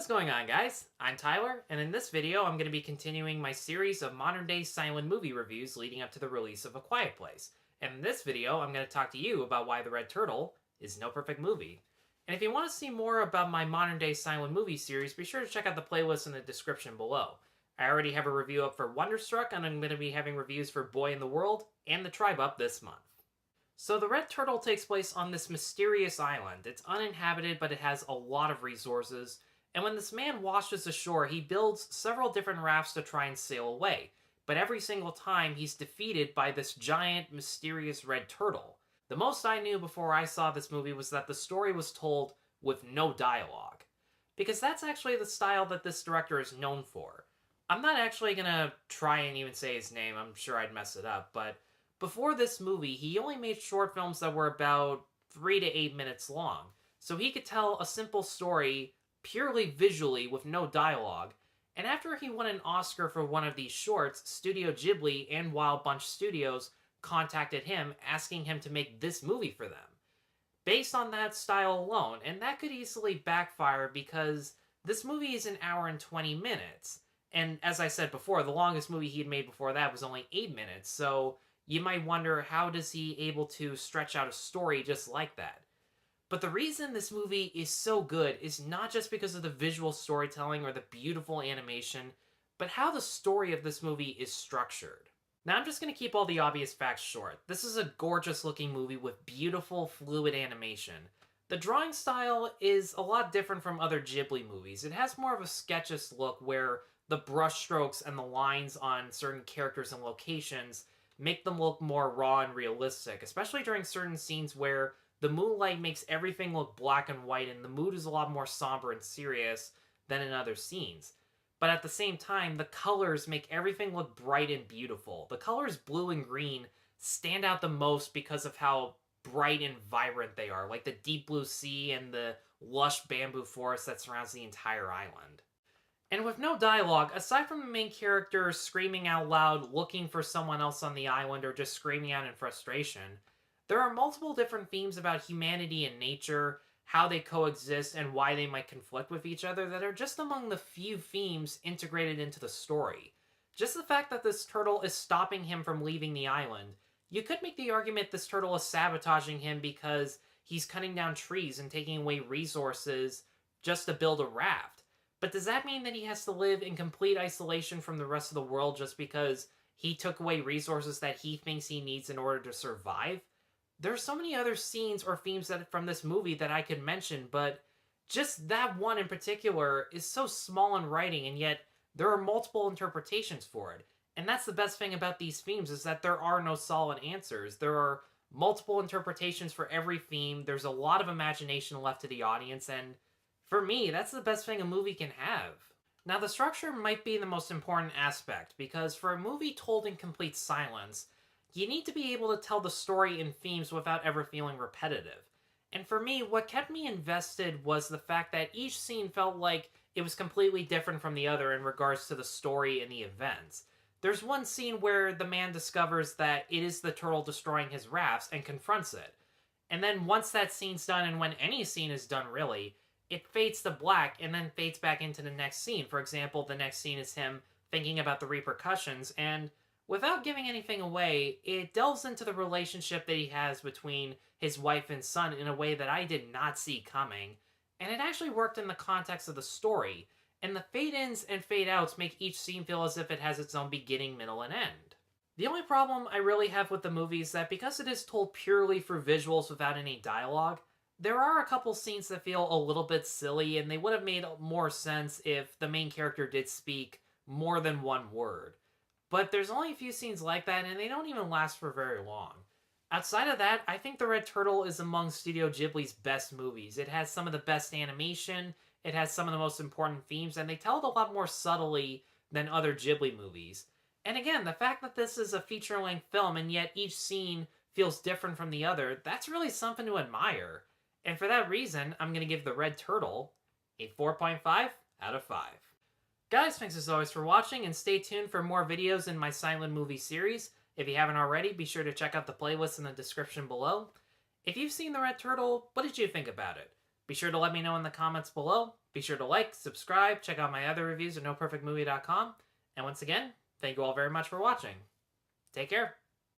What's going on, guys? I'm Tyler, and in this video I'm going to be continuing my series of modern-day silent movie reviews leading up to the release of A Quiet Place. And in this video I'm going to talk to you about why The Red Turtle is no perfect movie. And if you want to see more about my modern-day silent movie series, be sure to check out the playlist in the description below. I already have a review up for Wonderstruck, and I'm going to be having reviews for Boy in the World and The Tribe up this month. So The Red Turtle takes place on this mysterious island. It's uninhabited, but it has a lot of resources. And when this man washes ashore, he builds several different rafts to try and sail away. But every single time, he's defeated by this giant, mysterious red turtle. The most I knew before I saw this movie was that the story was told with no dialogue. Because that's actually the style that this director is known for. I'm not actually gonna try and even say his name, I'm sure I'd mess it up, but before this movie, he only made short films that were about 3 to 8 minutes long. So he could tell a simple story purely visually with no dialogue, and after he won an Oscar for one of these shorts, Studio Ghibli and Wild Bunch Studios contacted him asking him to make this movie for them. Based on that style alone, and that could easily backfire because this movie is an hour and 20 minutes. And as I said before, the longest movie he had made before that was only 8 minutes, so you might wonder how does he able to stretch out a story just like that? But the reason this movie is so good is not just because of the visual storytelling or the beautiful animation, but how the story of this movie is structured. Now I'm just going to keep all the obvious facts short. This is a gorgeous looking movie with beautiful, fluid animation. The drawing style is a lot different from other Ghibli movies. It has more of a sketchist look where the brushstrokes and the lines on certain characters and locations make them look more raw and realistic, especially during certain scenes where the moonlight makes everything look black and white and the mood is a lot more somber and serious than in other scenes. But at the same time, the colors make everything look bright and beautiful. The colors blue and green stand out the most because of how bright and vibrant they are, like the deep blue sea and the lush bamboo forest that surrounds the entire island. And with no dialogue, aside from the main character screaming out loud, looking for someone else on the island, or just screaming out in frustration, there are multiple different themes about humanity and nature, how they coexist, and why they might conflict with each other that are just among the few themes integrated into the story. Just the fact that this turtle is stopping him from leaving the island, you could make the argument this turtle is sabotaging him because he's cutting down trees and taking away resources just to build a raft. But does that mean that he has to live in complete isolation from the rest of the world just because he took away resources that he thinks he needs in order to survive? There are so many other scenes or themes from this movie that I could mention, but just that one in particular is so small in writing, and yet there are multiple interpretations for it. And that's the best thing about these themes, is that there are no solid answers. There are multiple interpretations for every theme, there's a lot of imagination left to the audience, and for me, that's the best thing a movie can have. Now, the structure might be the most important aspect, because for a movie told in complete silence, you need to be able to tell the story in themes without ever feeling repetitive. And for me, what kept me invested was the fact that each scene felt like it was completely different from the other in regards to the story and the events. There's one scene where the man discovers that it is the turtle destroying his rafts and confronts it. And then once that scene's done, and when any scene is done really, it fades to black and then fades back into the next scene. For example, the next scene is him thinking about the repercussions, and without giving anything away, it delves into the relationship that he has between his wife and son in a way that I did not see coming, and it actually worked in the context of the story, and the fade-ins and fade-outs make each scene feel as if it has its own beginning, middle, and end. The only problem I really have with the movie is that because it is told purely for visuals without any dialogue, there are a couple scenes that feel a little bit silly, and they would have made more sense if the main character did speak more than one word. But there's only a few scenes like that, and they don't even last for very long. Outside of that, I think The Red Turtle is among Studio Ghibli's best movies. It has some of the best animation, it has some of the most important themes, and they tell it a lot more subtly than other Ghibli movies. And again, the fact that this is a feature-length film, and yet each scene feels different from the other, that's really something to admire. And for that reason, I'm going to give The Red Turtle a 4.5 out of 5. Guys, thanks as always for watching, and stay tuned for more videos in my silent movie series. If you haven't already, be sure to check out the playlist in the description below. If you've seen The Red Turtle, what did you think about it? Be sure to let me know in the comments below, Be sure to like, subscribe, check out my other reviews at NoPerfectMovie.com, and once again, thank you all very much for watching. Take care.